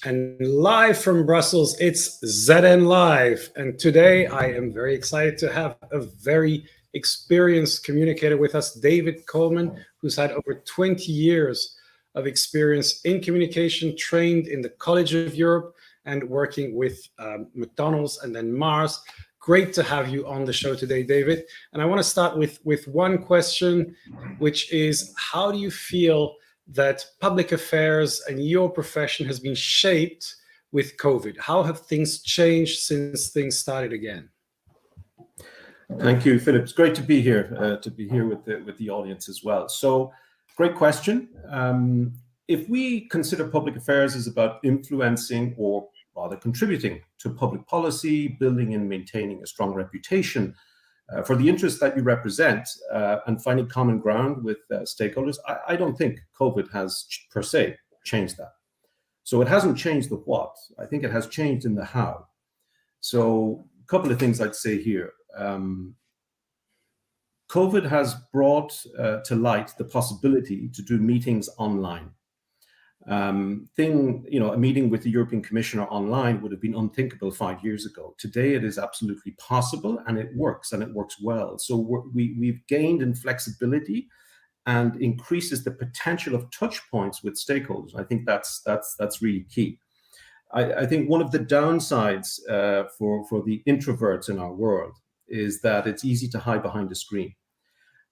And live from Brussels, it's ZN Live. And today I am very excited to have a very experienced communicator with us, David Coleman, who's had over 20 years of experience in communication, trained in the College of Europe and working with McDonald's and then Mars. Great to have you on the show today, David. And I want to start with one question, which is, how do you feel that public affairs and your profession has been shaped with COVID? How have things changed since things started again? Thank you, Philip. It's great to be here with the audience as well. So, great question. If we consider public affairs as about influencing or rather contributing to public policy, building and maintaining a strong reputation for the interests that you represent, and finding common ground with stakeholders, I don't think COVID has per se changed that. So it hasn't changed the what. I think it has changed in the how. So a couple of things I'd say here. COVID has brought to light the possibility to do meetings online. A meeting with the European Commissioner online would have been unthinkable 5 years ago. Today, it is absolutely possible, and it works well. So we've gained in flexibility and increases the potential of touch points with stakeholders. I think that's really key. I think one of the downsides for the introverts in our world is that it's easy to hide behind a screen.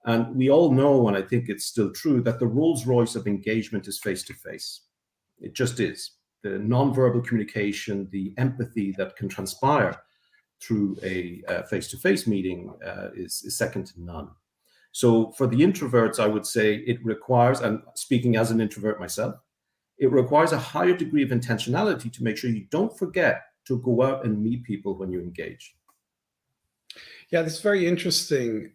And we all know, and I think it's still true, that the Rolls Royce of engagement is face-to-face. It just is. The nonverbal communication, the empathy that can transpire through a face-to-face meeting is second to none. So for the introverts, I would say it requires, and speaking as an introvert myself, it requires a higher degree of intentionality to make sure you don't forget to go out and meet people when you engage. Yeah, this is very interesting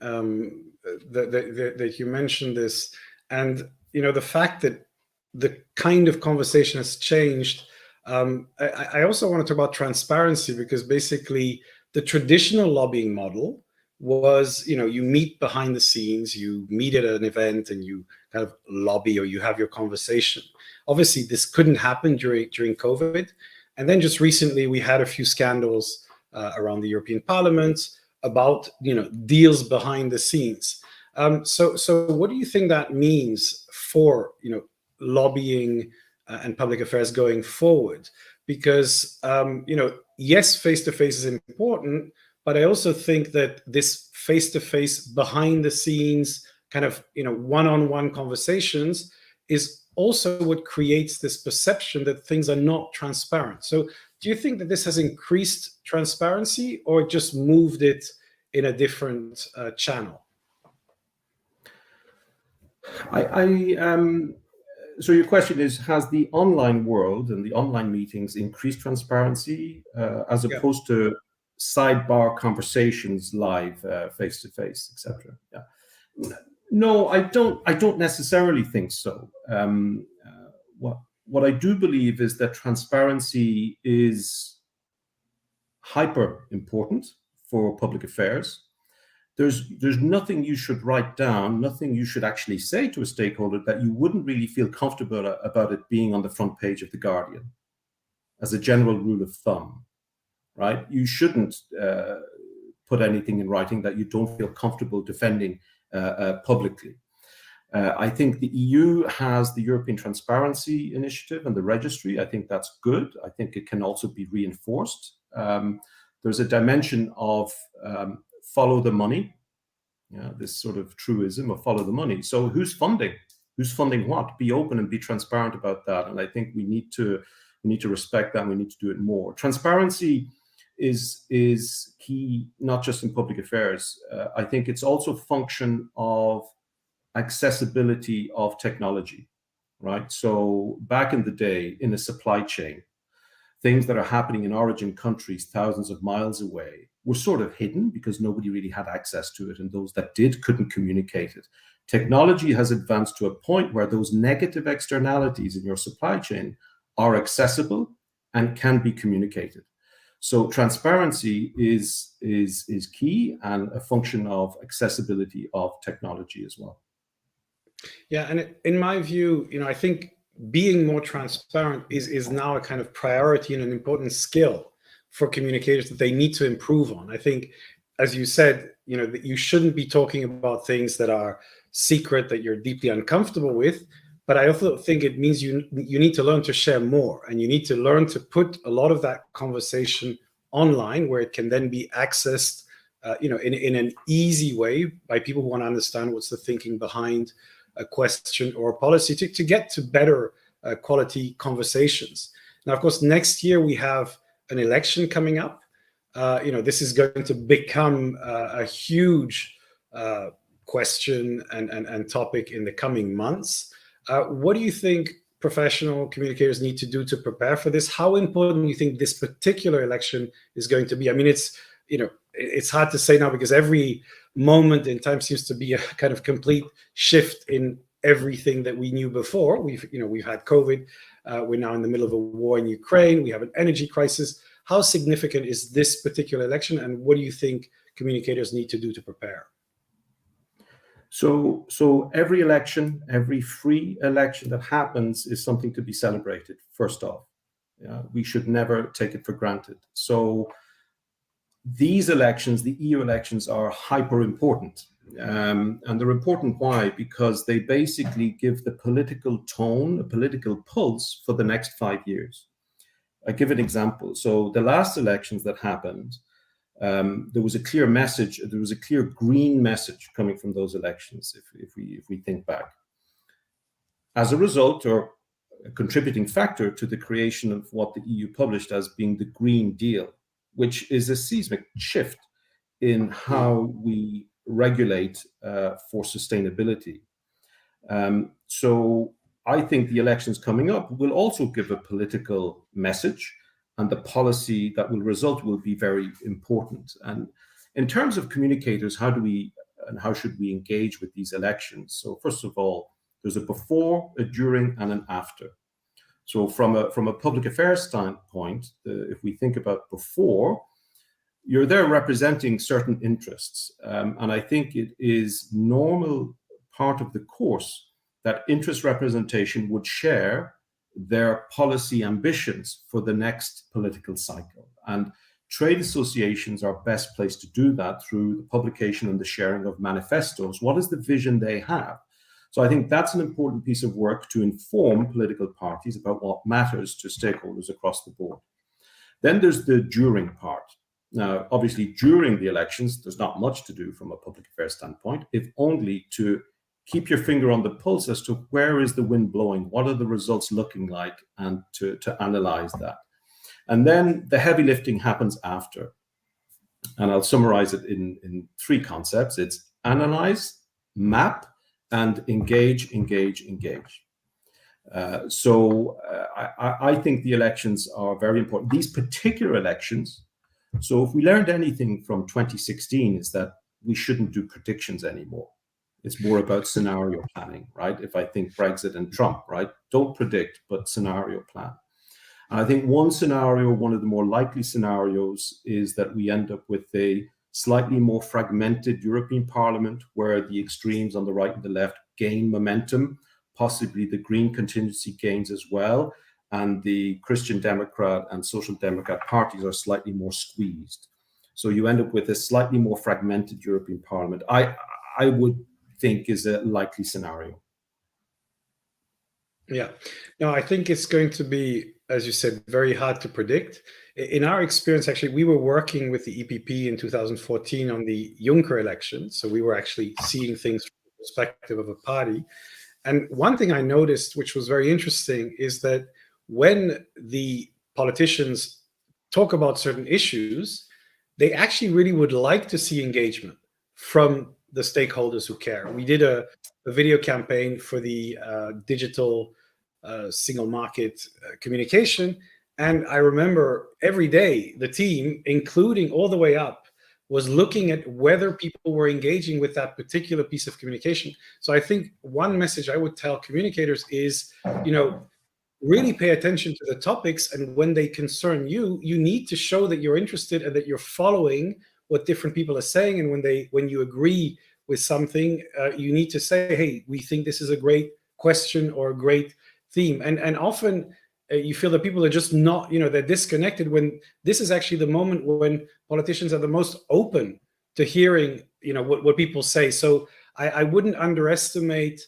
that you mentioned this, and the fact that the kind of conversation has changed. I also want to talk about transparency, because basically the traditional lobbying model was, you meet behind the scenes, you meet at an event, and you kind of lobby, or you have your conversation. Obviously, this couldn't happen during COVID, and then just recently we had a few scandals around the European Parliament about deals behind the scenes. So what do you think that means for lobbying and public affairs going forward? Because yes, face-to-face is important, but I also think that this face-to-face behind the scenes kind of one-on-one conversations is also what creates this perception that things are not transparent. So do you think that this has increased transparency, or just moved it in a different channel? So your question is, has the online world and the online meetings increased transparency as opposed to sidebar conversations live, face-to-face, etc.? Yeah. No, I don't necessarily think so. What I do believe is that transparency is hyper important for public affairs. There's nothing you should write down, nothing you should actually say to a stakeholder that you wouldn't really feel comfortable about it being on the front page of The Guardian, as a general rule of thumb, right? You shouldn't put anything in writing that you don't feel comfortable defending publicly. I think the EU has the European Transparency Initiative and the registry. I think that's good. I think it can also be reinforced. There's a dimension of follow the money, this sort of truism of follow the money. So who's funding? Who's funding what? Be open and be transparent about that. And I think we need to respect that, and we need to do it more. Transparency is key, not just in public affairs. I think it's also a function of accessibility of technology, right? So back in the day, in a supply chain, things that are happening in origin countries thousands of miles away were sort of hidden because nobody really had access to it, and those that did couldn't communicate it. Technology has advanced to a point where those negative externalities in your supply chain are accessible and can be communicated. So transparency is key, and a function of accessibility of technology as well. Yeah, and in my view, I think being more transparent is now a kind of priority and an important skill for communicators that they need to improve on. I think, as you said, that you shouldn't be talking about things that are secret, that you're deeply uncomfortable with. But I also think it means you need to learn to share more, and you need to learn to put a lot of that conversation online, where it can then be accessed, in an easy way by people who want to understand what's the thinking behind a question or a policy, to get to better quality conversations. Now, of course, next year we have an election coming up. This is going to become a huge question and topic in the coming months. What do you think professional communicators need to do to prepare for this? How important do you think this particular election is going to be? I mean, it's hard to say now, because every moment in time seems to be a kind of complete shift in everything that we knew before. We've had COVID. We're now in the middle of a war in Ukraine. We have an energy crisis. How significant is this particular election, and what do you think communicators need to do to prepare? So every election, every free election that happens is something to be celebrated, first off. We should never take it for granted. So these elections, the EU elections, are hyper important. And they're important, why? Because they basically give the political tone, a political pulse for the next 5 years. I give an example. So the last elections that happened, there was a clear message, there was a clear green message coming from those elections, if we think back. As a result, or a contributing factor to the creation of what the EU published as being the Green Deal, which is a seismic shift in how we regulate for sustainability. So I think the elections coming up will also give a political message, and the policy that will result will be very important. And in terms of communicators, how should we engage with these elections? So first of all, there's a before, a during, and an after. So from a public affairs standpoint, if we think about before, you're there representing certain interests. And I think it is normal part of the course that interest representation would share their policy ambitions for the next political cycle. And trade associations are best placed to do that through the publication and the sharing of manifestos. What is the vision they have? So I think that's an important piece of work to inform political parties about what matters to stakeholders across the board. Then there's the during part. Now, obviously, during the elections, there's not much to do from a public affairs standpoint, if only to keep your finger on the pulse as to where is the wind blowing, what are the results looking like, and to analyze that. And then the heavy lifting happens after. And I'll summarize it in 3 concepts. It's analyze, map, and engage. I think the elections are very important. These particular elections, so if we learned anything from 2016, is that we shouldn't do predictions anymore. It's more about scenario planning, right? If I think Brexit and Trump, right? Don't predict, but scenario plan. And I think one scenario, one of the more likely scenarios, is that we end up with a slightly more fragmented European Parliament, where the extremes on the right and the left gain momentum, possibly the Green contingency gains as well, and the Christian Democrat and Social Democrat parties are slightly more squeezed. So you end up with a slightly more fragmented European Parliament. I would think is a likely scenario. Yeah, no, I think it's going to be, as you said, very hard to predict. In our experience, actually, we were working with the EPP in 2014 on the Juncker election. So we were actually seeing things from the perspective of a party. And one thing I noticed, which was very interesting, is that when the politicians talk about certain issues, they actually really would like to see engagement from the stakeholders who care. We did a video campaign for the digital single market communication. And I remember every day the team, including all the way up, was looking at whether people were engaging with that particular piece of communication. So I think one message I would tell communicators is, really pay attention to the topics, and when they concern you, you need to show that you're interested and that you're following what different people are saying. And when you agree with something, you need to say, hey, we think this is a great question or a great theme. And often you feel that people are just not, they're disconnected, when this is actually the moment when politicians are the most open to hearing, what people say. So I wouldn't underestimate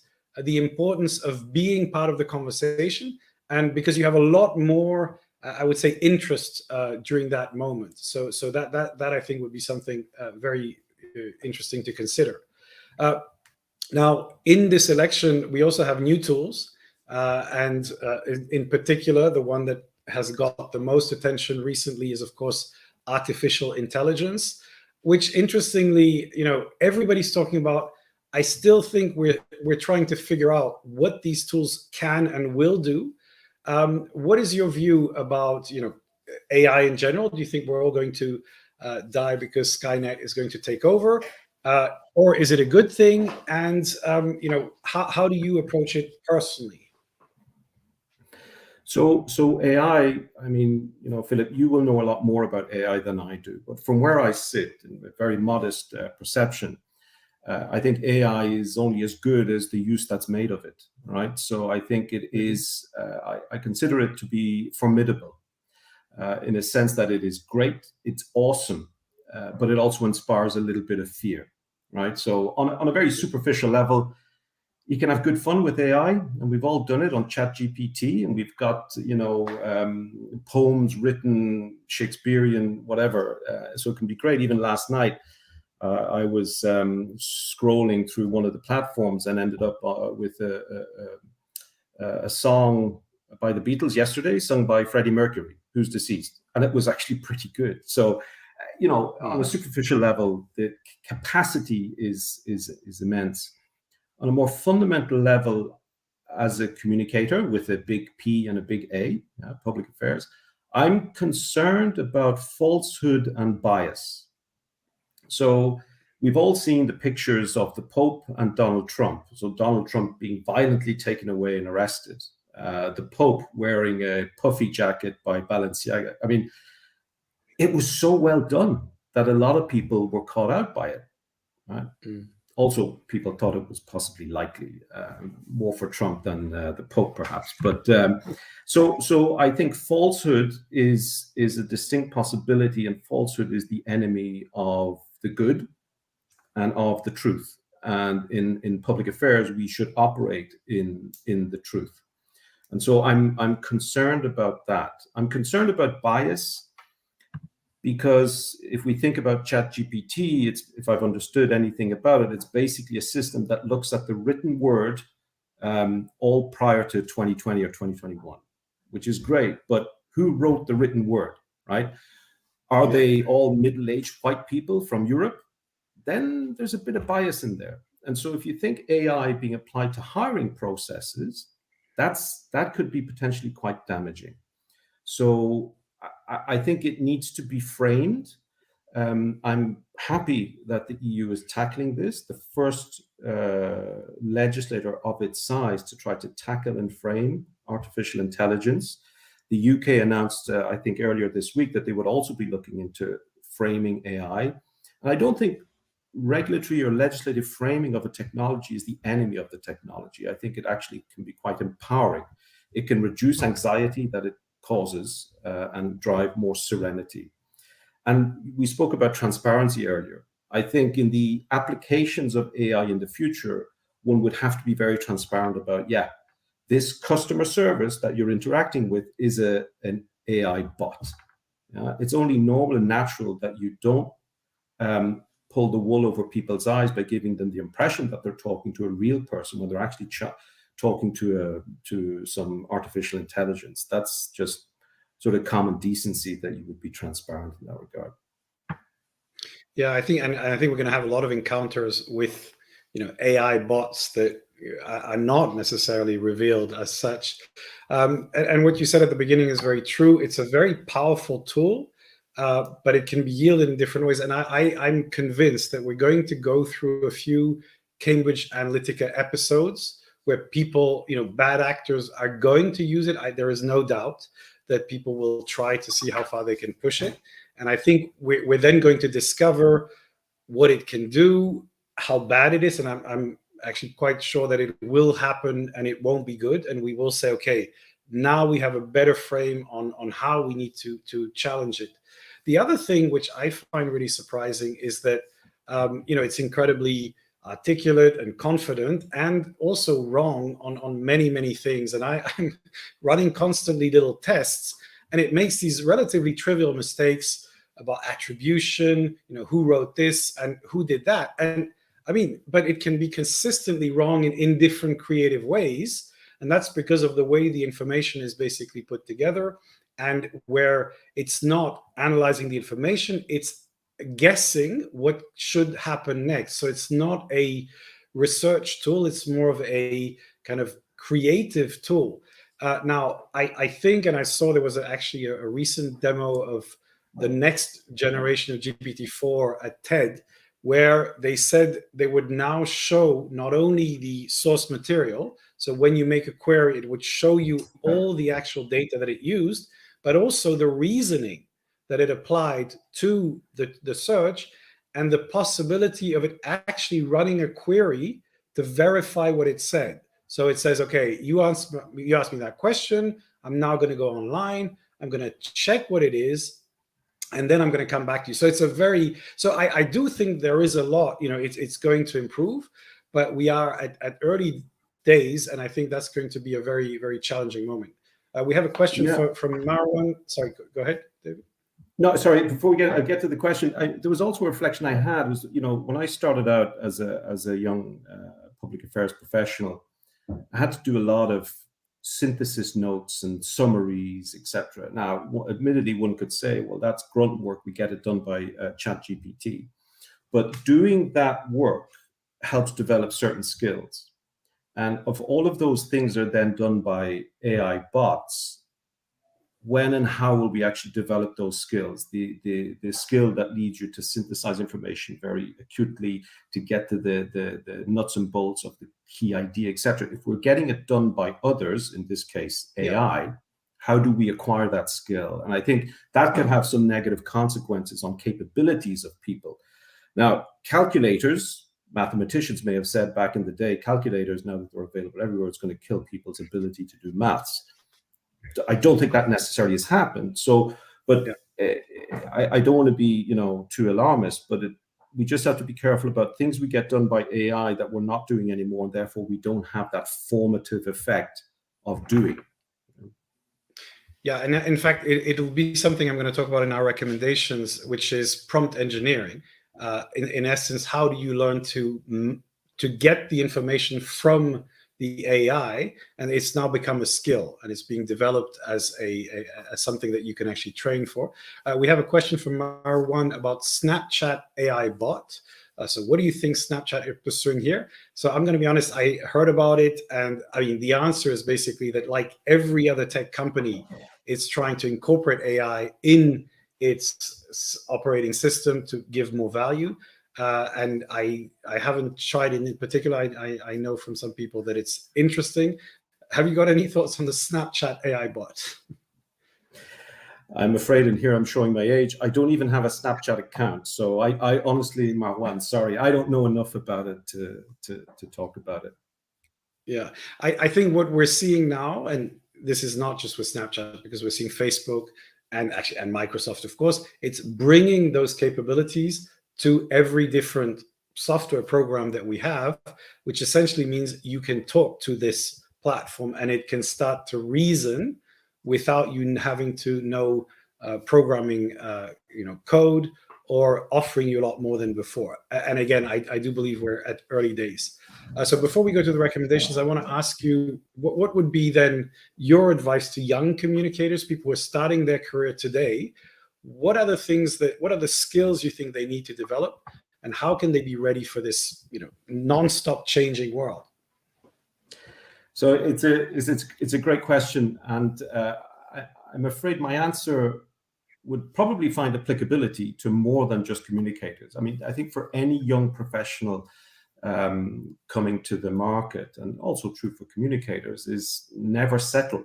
the importance of being part of the conversation, and because you have a lot more, I would say, interest during that moment. So that I think would be something very interesting to consider. Now, in this election, we also have new tools, and in particular, the one that has got the most attention recently is, of course, artificial intelligence, which, interestingly, everybody's talking about. I still think we're trying to figure out what these tools can and will do. What is your view about AI in general? Do you think we're all going to die because Skynet is going to take over, or is it a good thing? And how do you approach it personally? So AI, I mean, Philip, you will know a lot more about AI than I do, but from where I sit, in a very modest perception, I think AI is only as good as the use that's made of it, right? So I think it is, I consider it to be formidable in a sense that it is great, it's awesome, but it also inspires a little bit of fear, right? So on a very superficial level, you can have good fun with AI, and we've all done it on ChatGPT, and we've got, poems written, Shakespearean, whatever, so it can be great. Even last night, I was scrolling through one of the platforms and ended up with a song by the Beatles yesterday, sung by Freddie Mercury, who's deceased, and it was actually pretty good. So, on a superficial level, the capacity is immense. On a more fundamental level, as a communicator with a big P and a big A, public affairs, I'm concerned about falsehood and bias. So we've all seen the pictures of the Pope and Donald Trump. So Donald Trump being violently taken away and arrested. The Pope wearing a puffy jacket by Balenciaga. I mean, it was so well done that a lot of people were caught out by it. Right? Also, people thought it was possibly likely, more for Trump than the Pope, perhaps. But so I think falsehood is a distinct possibility, and falsehood is the enemy of the good and of the truth. And in public affairs, we should operate in the truth. And so I'm concerned about that. I'm concerned about bias, because if we think about ChatGPT, if I've understood anything about it, it's basically a system that looks at the written word all prior to 2020 or 2021, which is great. But who wrote the written word, right? Are they all middle-aged white people from Europe? Then there's a bit of bias in there. And so if you think AI being applied to hiring processes, that could be potentially quite damaging. So I think it needs to be framed. I'm happy that the EU is tackling this, the first legislator of its size to try to tackle and frame artificial intelligence. The UK announced, I think earlier this week, that they would also be looking into framing AI. And I don't think regulatory or legislative framing of a technology is the enemy of the technology. I think it actually can be quite empowering. It can reduce anxiety that it causes and drive more serenity. And we spoke about transparency earlier. I think in the applications of AI in the future, one would have to be very transparent about, this customer service that you're interacting with is an AI bot. It's only normal and natural that you don't pull the wool over people's eyes by giving them the impression that they're talking to a real person when they're actually talking to some artificial intelligence. That's just sort of common decency, that you would be transparent in that regard. Yeah, I think we're going to have a lot of encounters with AI bots that are not necessarily revealed as such. And what you said at the beginning is very true. It's a very powerful tool, but it can be yielded in different ways. And I'm convinced that we're going to go through a few Cambridge Analytica episodes where people, bad actors are going to use it. There is no doubt that people will try to see how far they can push it. And I think we're then going to discover what it can do, how bad it is. And I'm actually quite sure that it will happen and it won't be good. And we will say, okay, now we have a better frame on how we need to challenge it. The other thing which I find really surprising is that it's incredibly articulate and confident, and also wrong on many things. And I'm running constantly little tests, and it makes these relatively trivial mistakes about attribution, who wrote this and who did that. And I mean, but it can be consistently wrong in different creative ways. And that's because of the way the information is basically put together, and where it's not analyzing the information, it's guessing what should happen next. So it's not a research tool, it's more of a kind of creative tool. Now, I think, and I saw there was actually a recent demo of the next generation of GPT-4 at TED, where they said they would now show not only the source material, so when you make a query, it would show you all the actual data that it used, but also the reasoning that it applied to the search, and the possibility of it actually running a query to verify what it said. So it says, okay, you asked me that question. I'm now going to go online. I'm going to check what it is, and then I'm going to come back to you. So it's I do think there is a lot, it's going to improve, but we are at early days, and I think that's going to be a very challenging moment. We have a question from Marwan. Sorry, go ahead, David. No, sorry. Before we get to the question, there was also a reflection I had was, when I started out as a young public affairs professional, I had to do a lot of synthesis notes and summaries, etc. Now, admittedly, one could say, well, that's grunt work. We get it done by ChatGPT. But doing that work helps develop certain skills. And if all of those things are then done by AI bots, when and how will we actually develop those skills? The skill that leads you to synthesize information very acutely, to get to the nuts and bolts of the key idea, etc. If we're getting it done by others, in this case AI, how do we acquire that skill? And I think that can have some negative consequences on capabilities of people. Now, calculators, mathematicians may have said back in the day, calculators, now that they're available everywhere, it's going to kill people's ability to do maths. I don't think that necessarily has happened. So, but I don't want to be, too alarmist, but we just have to be careful about things we get done by AI that we're not doing anymore, and therefore we don't have that formative effect of doing. Yeah, and in fact, it'll be something I'm going to talk about in our recommendations, which is prompt engineering. In essence, how do you learn to get the information from the AI, and it's now become a skill, and it's being developed as as something that you can actually train for. We have a question from Marwan about Snapchat AI bot. So what do you think Snapchat is pursuing here? So I'm going to be honest, I heard about it, and I mean, the answer is basically that, like every other tech company, it's trying to incorporate AI in its operating system to give more value. And I haven't tried it in particular. I know from some people that it's interesting. Have you got any thoughts on the Snapchat AI bot? I'm afraid, and here I'm showing my age, I don't even have a Snapchat account. So I honestly, Marwan, sorry, I don't know enough about it to talk about it. Yeah, I think what we're seeing now, and this is not just with Snapchat, because we're seeing Facebook and Microsoft, of course, it's bringing those capabilities to every different software program that we have, which essentially means you can talk to this platform and it can start to reason without you having to know programming, code, or offering you a lot more than before. And again, I do believe we're at early days. So before we go to the recommendations, I want to ask you, what would be then your advice to young communicators, people who are starting their career today? What are the skills you think they need to develop, and how can they be ready for this, non-stop changing world? So it's a great question, and I'm afraid my answer would probably find applicability to more than just communicators. I mean, I think for any young professional coming to the market, and also true for communicators, is never settle.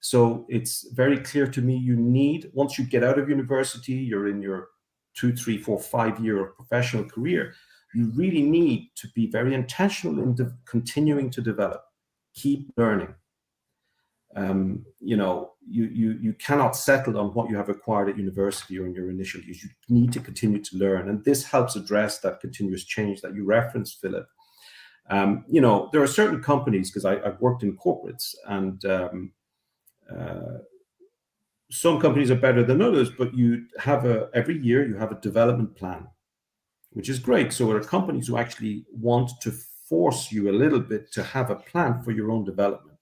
So it's very clear to me, once you get out of university, you're in your 2, 3, 4, 5 year professional career, You really need to be very intentional in continuing to develop, keep learning. You cannot settle on what you have acquired at university or in your initial years. You need to continue to learn, and this helps address that continuous change that you referenced, Philip. There are certain companies, because I've worked in corporates, and some companies are better than others, but you have every year you have a development plan, which is great. So there are companies who actually want to force you a little bit to have a plan for your own development.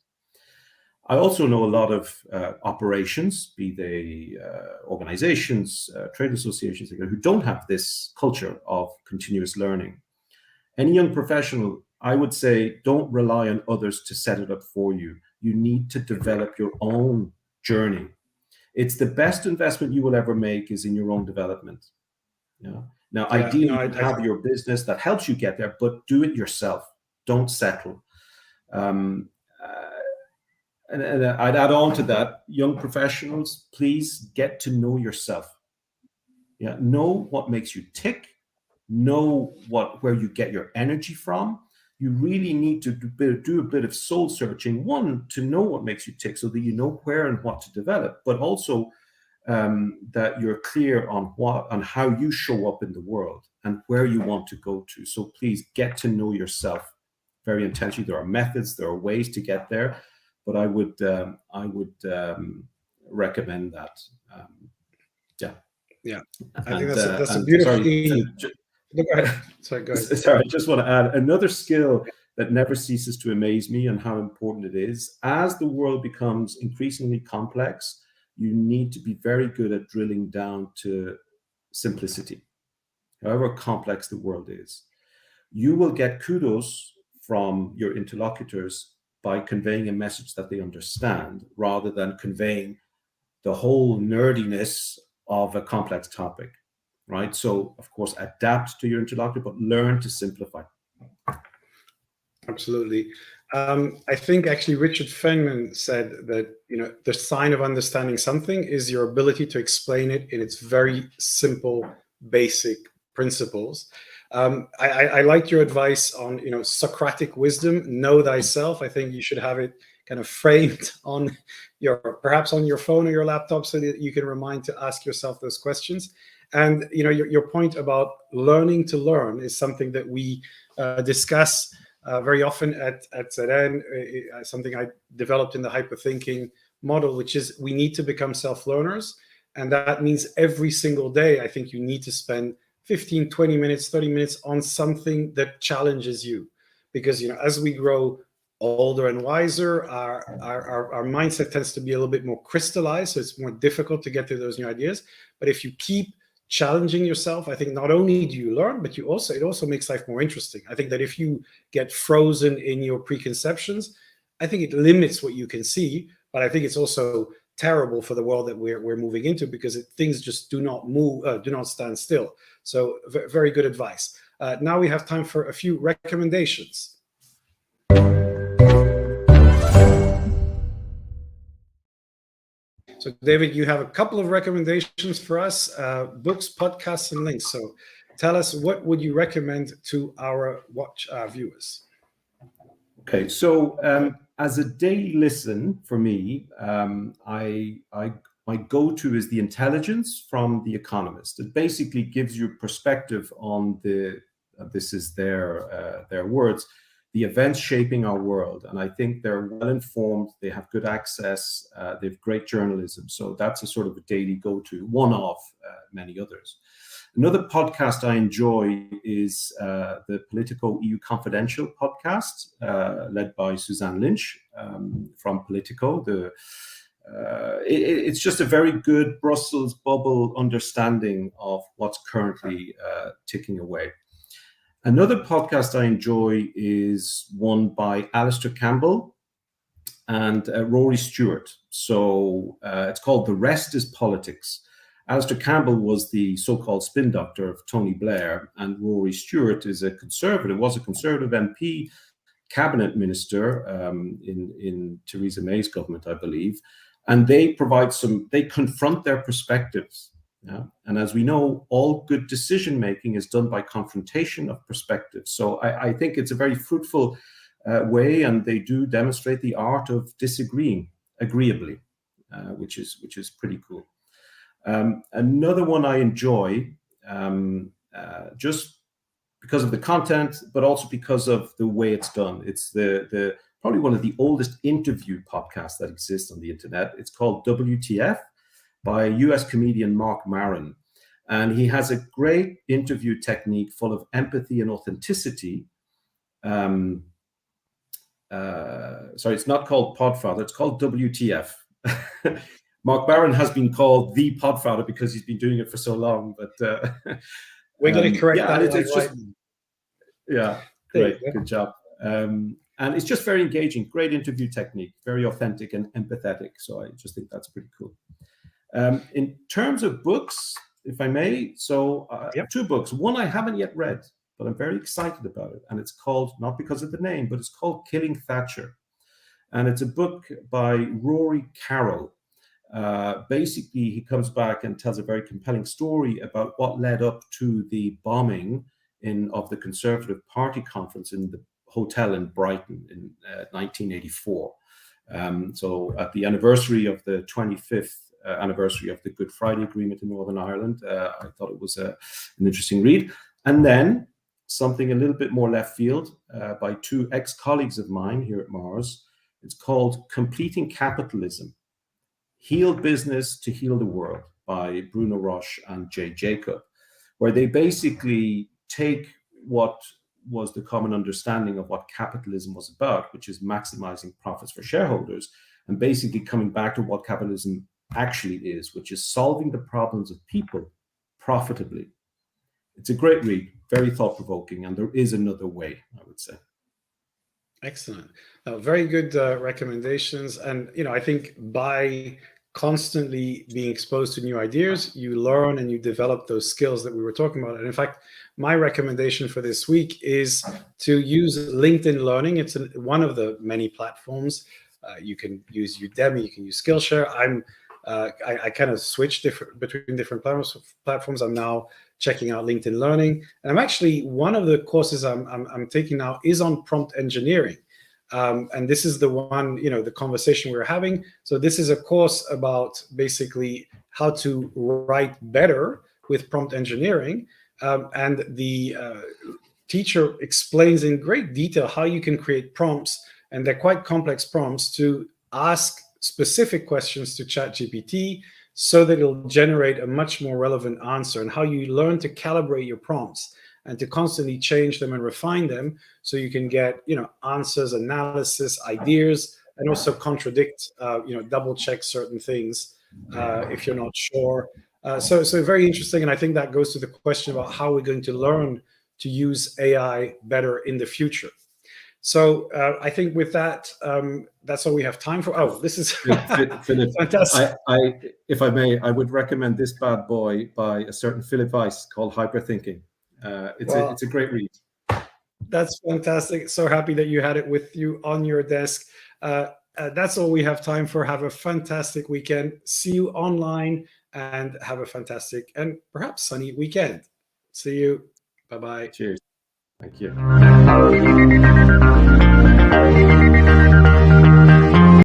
I also know a lot of operations, be they organizations, trade associations, who don't have this culture of continuous learning. Any young professional, I would say, don't rely on others to set it up for you. You need to develop your own journey. It's the best investment you will ever make is in your own development. Now, ideally, you have your business that helps you get there, but do it yourself. Don't settle. And I'd add on to that, young professionals, please get to know yourself. Know what makes you tick. Know where you get your energy from. You really need to do a bit of soul searching. One, to know what makes you tick, so that you know where and what to develop, but also that you're clear on how you show up in the world and where you want to go to. So please get to know yourself very intentionally. There are methods, there are ways to get there, but I would recommend that. Yeah, I think that's a beautiful. Sorry, go ahead. Sorry, I just want to add another skill that never ceases to amaze me and how important it is. As the world becomes increasingly complex, you need to be very good at drilling down to simplicity, however complex the world is. You will get kudos from your interlocutors by conveying a message that they understand, rather than conveying the whole nerdiness of a complex topic, right? So, of course, adapt to your interlocutor, but learn to simplify. Absolutely. I think actually Richard Feynman said that, the sign of understanding something is your ability to explain it in its very simple, basic principles. I like your advice on, Socratic wisdom, know thyself. I think you should have it kind of framed on perhaps on your phone or your laptop, so that you can remind to ask yourself those questions. And your point about learning to learn is something that we discuss very often at ZN, something I developed in the hyperthinking model, which is we need to become self-learners. And that means every single day, I think you need to spend 15, 20 minutes, 30 minutes on something that challenges you. Because, as we grow older and wiser, our mindset tends to be a little bit more crystallized. So it's more difficult to get to those new ideas. But if you keep challenging yourself, I think not only do you learn, but it also makes life more interesting. I think that if you get frozen in your preconceptions, I think it limits what you can see. But I think it's also terrible for the world that we're moving into, because things just do not move, do not stand still. So very good advice. Now we have time for a few recommendations. So, David, you have a couple of recommendations for us, books, podcasts, and links. So tell us, what would you recommend to our viewers? Okay, so as a daily listen for me, my go-to is The Intelligence from The Economist. It basically gives you perspective on this is their words, the events shaping our world. And I think they're well informed, they have good access, they have great journalism. So that's a sort of a daily go-to, one of many others. Another podcast I enjoy is the Politico EU Confidential podcast, led by Suzanne Lynch from Politico. It's just a very good Brussels bubble understanding of what's currently ticking away. Another podcast I enjoy is one by Alistair Campbell and Rory Stewart. So it's called The Rest is Politics. Alistair Campbell was the so-called spin doctor of Tony Blair, and Rory Stewart was a conservative MP, cabinet minister in Theresa May's government, I believe. And they confront their perspectives Yeah? And as we know, all good decision making is done by confrontation of perspectives. So I think it's a very fruitful way, and they do demonstrate the art of disagreeing agreeably, which is pretty cool. Another one I enjoy, just because of the content, but also because of the way it's done. It's the probably one of the oldest interview podcasts that exists on the internet. It's called WTF by US comedian Mark Maron. And he has a great interview technique full of empathy and authenticity. Sorry, it's not called Podfather, it's called WTF. Mark Maron has been called the Podfather because he's been doing it for so long, but we're going to correct that. It's just, yeah, great, good job. And it's just very engaging, great interview technique, very authentic and empathetic. So I just think that's pretty cool. In terms of books, if I may, so two books. One I haven't yet read, but I'm very excited about it. And it's called, not because of the name, but it's called Killing Thatcher. And it's a book by Rory Carroll. Basically, he comes back and tells a very compelling story about what led up to the bombing of the Conservative Party conference in the hotel in Brighton in 1984. So at the anniversary of the 25th anniversary of the Good Friday Agreement in Northern Ireland, I thought it was an interesting read. And then something a little bit more left field by two ex-colleagues of mine here at Mars. It's called Completing Capitalism, Heal Business to Heal the World by Bruno Roche and Jay Jacob, where they basically take what was the common understanding of what capitalism was about, which is maximizing profits for shareholders, and basically coming back to what capitalism actually is, which is solving the problems of people profitably. It's a great read, very thought-provoking, and there is another way, I would say. Excellent. Very good recommendations. And, I think by constantly being exposed to new ideas, you learn and you develop those skills that we were talking about. And in fact, my recommendation for this week is to use LinkedIn Learning. It's one of the many platforms. You can use Udemy, you can use Skillshare. I kind of switch between different platforms. I'm now checking out LinkedIn Learning, and I'm actually, one of the courses I'm taking now is on prompt engineering, and this is the one, the conversation we're having. So this is a course about basically how to write better with prompt engineering, and the teacher explains in great detail how you can create prompts, and they're quite complex prompts, to ask specific questions to ChatGPT so that it'll generate a much more relevant answer, and how you learn to calibrate your prompts and to constantly change them and refine them so you can get, answers, analysis, ideas, and also contradict, double check certain things if you're not sure. So very interesting. And I think that goes to the question about how we're going to learn to use AI better in the future. So I think with that, that's all we have time for. Oh, this is Philip, fantastic. If I may, I would recommend this bad boy by a certain Philip Weiss called Hyperthinking. It's a great read. That's fantastic. So happy that you had it with you on your desk. That's all we have time for. Have a fantastic weekend. See you online, and have a fantastic and perhaps sunny weekend. See you. Bye-bye. Cheers. Thank you.